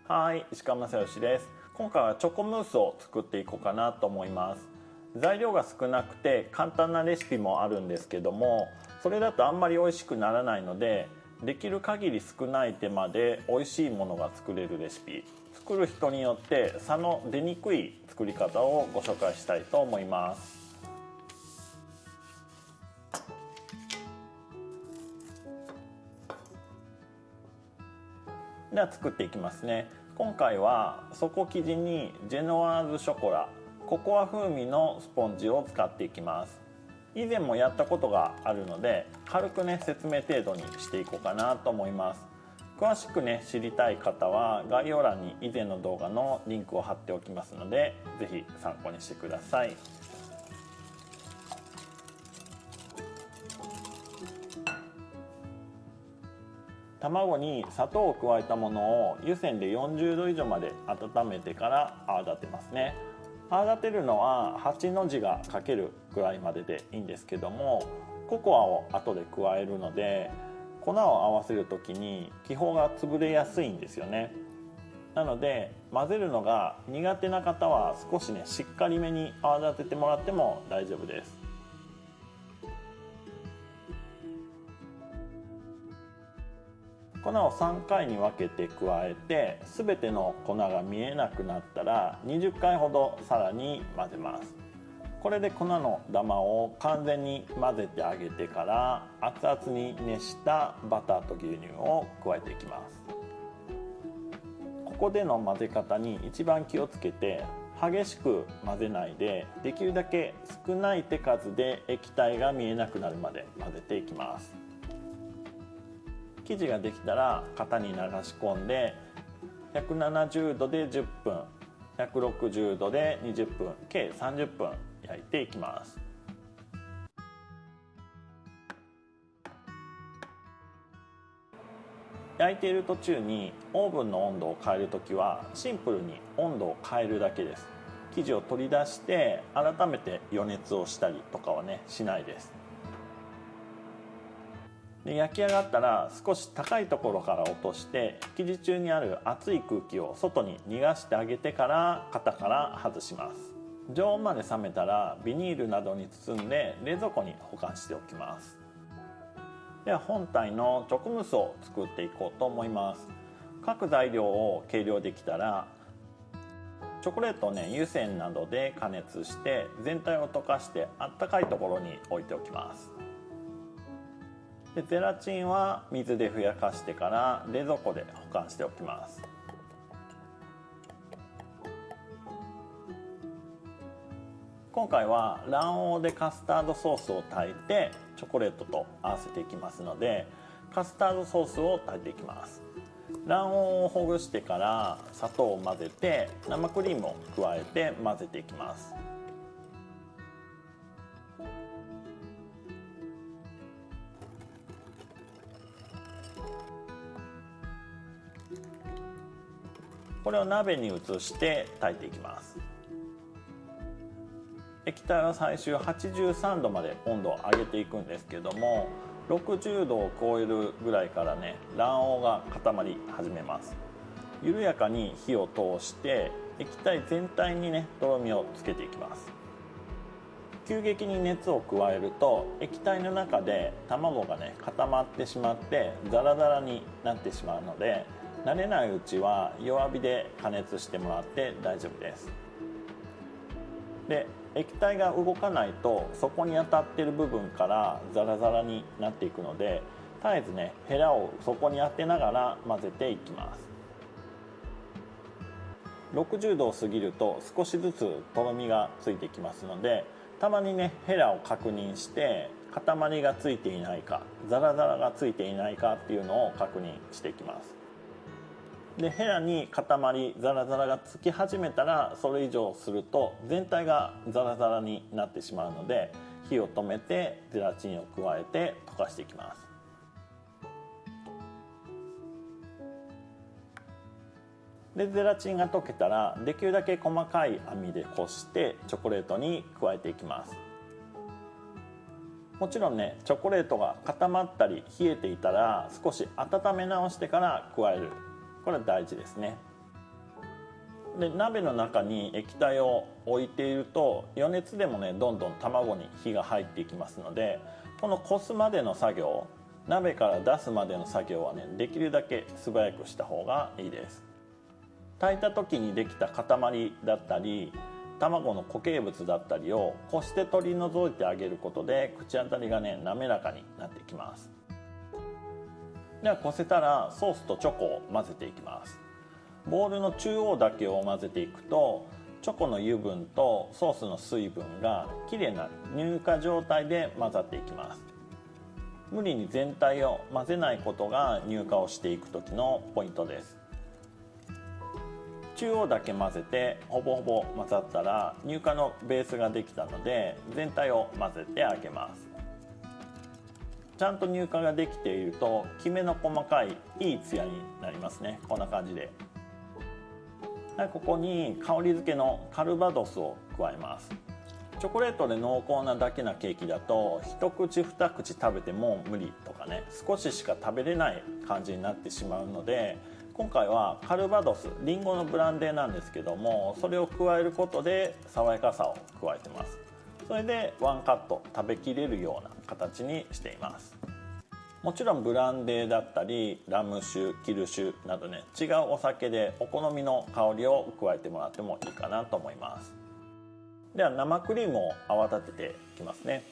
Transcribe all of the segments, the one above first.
はい、石川正義です。今回はチョコムースを作っていこうかなと思います。材料が少なくて簡単なレシピもあるんですけども、それだとあんまり美味しくならないので、できる限り少ない手間で美味しいものが作れるレシピ、作る人によって差の出にくい作り方をご紹介したいと思います。では作っていきますね。今回は底生地にジェノワーズショコラ、ココア風味のスポンジを使っていきます。以前もやったことがあるので軽くね説明程度にしていこうかなと思います。詳しくね知りたい方は概要欄に以前の動画のリンクを貼っておきますので、是非参考にしてください。卵に砂糖を加えたものを湯煎で40度以上まで温めてから泡立てますね。泡立てるのは8の字が書けるぐらいまででいいんですけども、ココアを後で加えるので粉を合わせる時に気泡が潰れやすいんですよね。なので混ぜるのが苦手な方は少しねしっかりめに泡立ててもらっても大丈夫です。粉を3回に分けて加えて全ての粉が見えなくなったら20回ほどさらに混ぜます。これで粉のダマを完全に混ぜてあげてから熱々に熱したバターと牛乳を加えていきます。ここでの混ぜ方に一番気をつけて、激しく混ぜないでできるだけ少ない手数で液体が見えなくなるまで混ぜていきます。生地ができたら型に流し込んで170度で10分、160度で20分、計30分焼いていきます。焼いている途中にオーブンの温度を変えるときはシンプルに温度を変えるだけです。生地を取り出して改めて予熱をしたりとかはねしないです。で焼き上がったら少し高いところから落として生地中にある熱い空気を外に逃がしてあげてから型から外します。常温まで冷めたらビニールなどに包んで冷蔵庫に保管しておきます。では本体のチョコムースを作っていこうと思います。各材料を計量できたらチョコレートをね湯煎などで加熱して全体を溶かしてあったかいところに置いておきます。でゼラチンは水でふやかしてから冷蔵庫で保管しておきます。今回は卵黄でカスタードソースを炊いてチョコレートと合わせていきますので、カスタードソースを炊いていきます。卵黄をほぐしてから砂糖を混ぜて生クリームを加えて混ぜていきます。これを鍋に移して炊いていきます。液体は最終83度まで温度を上げていくんですけども、60度を超えるぐらいからね卵黄が固まり始めます。緩やかに火を通して液体全体にねとろみをつけていきます。急激に熱を加えると液体の中で卵がね固まってしまってザラザラになってしまうので、慣れないうちは弱火で加熱してもらって大丈夫です。で液体が動かないとそこに当たっている部分からザラザラになっていくので、絶えずねヘラをそこに当てながら混ぜていきます。60度を過ぎると少しずつとろみがついてきますので、たまにねヘラを確認して塊がついていないかザラザラがついていないかっていうのを確認していきます。でヘラに塊ザラザラがつき始めたらそれ以上すると全体がザラザラになってしまうので、火を止めてゼラチンを加えて溶かしていきます。でゼラチンが溶けたらできるだけ細かい網でこしてチョコレートに加えていきます。もちろんねチョコレートが固まったり冷えていたら少し温め直してから加える、これは大事ですね。で鍋の中に液体を置いていると余熱でもねどんどん卵に火が入っていきますので、このこすまでの作業、鍋から出すまでの作業はねできるだけ素早くした方がいいです。炊いた時にできた塊だったり卵の固形物だったりをこして取り除いてあげることで口当たりがね滑らかになってきます。ではこせたらソースとチョコを混ぜていきます。ボウルの中央だけを混ぜていくとチョコの油分とソースの水分がきれいな乳化状態で混ざっていきます。無理に全体を混ぜないことが乳化をしていく時のポイントです。中央だけ混ぜてほぼほぼ混ざったら乳化のベースができたので全体を混ぜてあげます。ちゃんと乳化ができているときめの細かいいいツヤになりますね。こんな感じで。ここに香り付けのカルバドスを加えます。チョコレートで濃厚なだけなケーキだと一口二口食べても無理とかね、少ししか食べれない感じになってしまうので、今回はカルバドス、リンゴのブランデーなんですけども、それを加えることで爽やかさを加えてます。それでワンカット食べきれるような形にしています。もちろんブランデーだったりラム酒、キル酒などね、違うお酒でお好みの香りを加えてもらってもいいかなと思います。では生クリームを泡立てていきますね。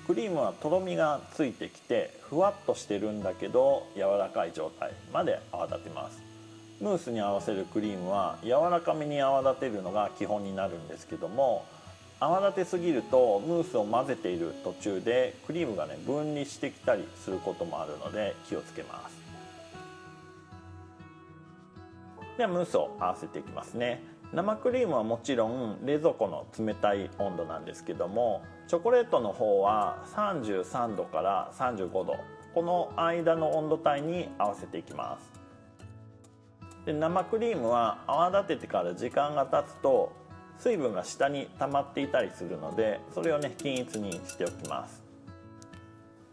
クリームはとろみがついてきてふわっとしてるんだけど柔らかい状態まで泡立てます。ムースに合わせるクリームは柔らかめに泡立てるのが基本になるんですけども、泡立てすぎるとムースを混ぜている途中でクリームがね分離してきたりすることもあるので気をつけます。ではムースを合わせていきますね。生クリームはもちろん冷蔵庫の冷たい温度なんですけども、チョコレートの方は33度から35度、この間の温度帯に合わせていきます。で生クリームは泡立ててから時間が経つと水分が下に溜まっていたりするので、それをね均一にしておきます。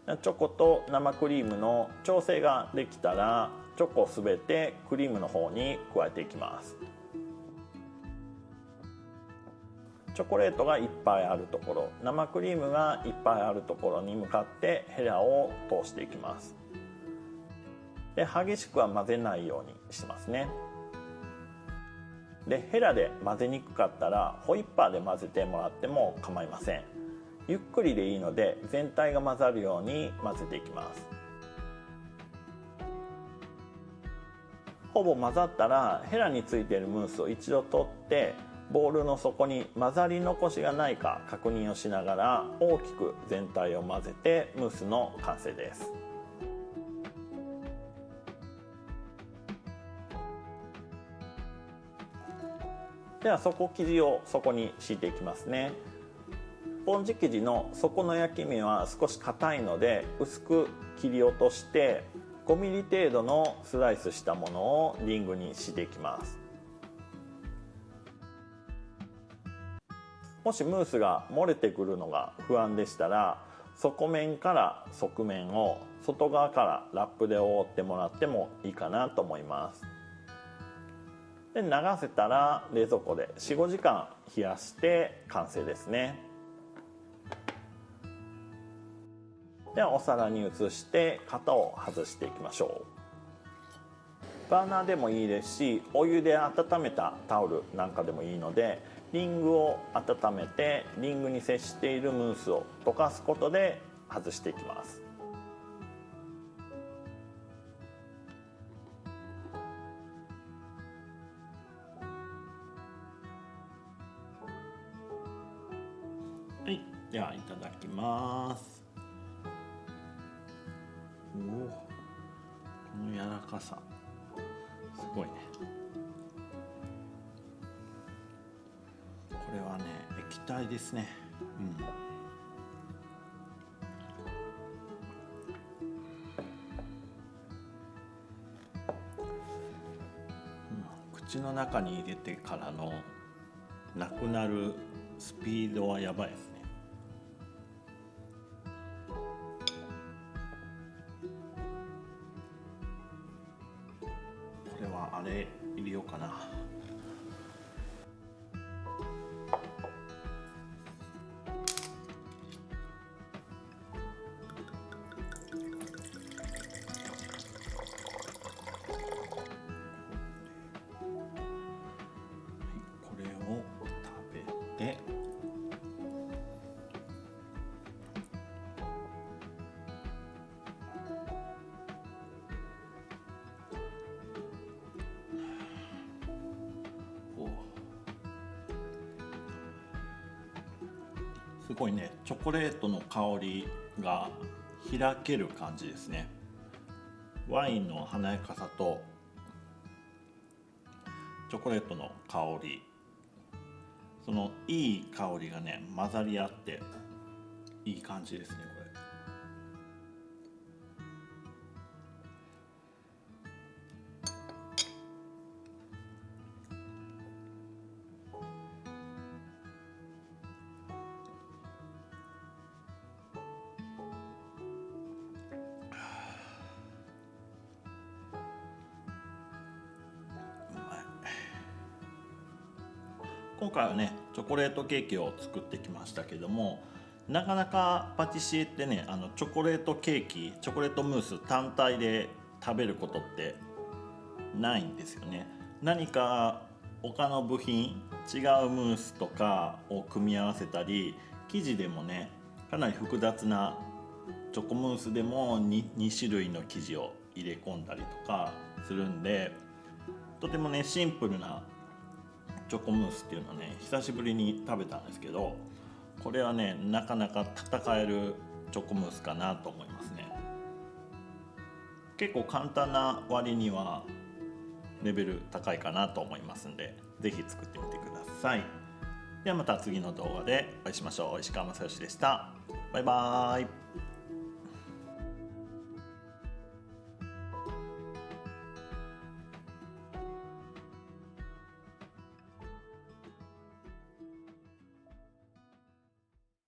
チョコと生クリームの調整ができたらチョコをすべてクリームの方に加えていきます。チョコレートがいっぱいあるところ、生クリームがいっぱいあるところに向かってヘラを通していきます。で激しくは混ぜないようにしますね。でヘラで混ぜにくかったらホイッパーで混ぜてもらっても構いません。ゆっくりでいいので全体が混ざるように混ぜていきます。ほぼ混ざったらヘラについているムースを一度取ってボウルの底に混ざり残しがないか確認をしながら大きく全体を混ぜてムースの完成です。では底生地を底に敷いていきますね。スポンジ生地の底の焼き目は少し硬いので薄く切り落として5ミリ程度のスライスしたものをリングに敷いていきます。もしムースが漏れてくるのが不安でしたら底面から側面を外側からラップで覆ってもらってもいいかなと思います。で流せたら冷蔵庫で 4,5 時間冷やして完成ですね。ではお皿に移して型を外していきましょう。バーナーでもいいですしお湯で温めたタオルなんかでもいいのでリングを温めてリングに接しているムースを溶かすことで外していきます。はい、ではいただきます。おお、この柔らかさすごいね。これはね液体ですね。口の中に入れてからのなくなるスピードはやばいですね。これはあれ入れようかな。すごいね、チョコレートの香りが開ける感じですね。ワインの華やかさとチョコレートの香り、そのいい香りがね混ざり合っていい感じですね、これ。今回はねチョコレートケーキを作ってきましたけども、なかなかパティシエってねチョコレートケーキ、チョコレートムース単体で食べることってないんですよね。何か他の部品、違うムースとかを組み合わせたり、生地でもねかなり複雑なチョコムースでも 2種類の生地を入れ込んだりとかするんで、とてもねシンプルなチョコムースっていうのはね久しぶりに食べたんですけど、これはねなかなか戦えるチョコムースかなと思いますね。結構簡単な割にはレベル高いかなと思いますんで、是非作ってみてください。ではまた次の動画でお会いしましょう。石川正義でした。バイバーイ。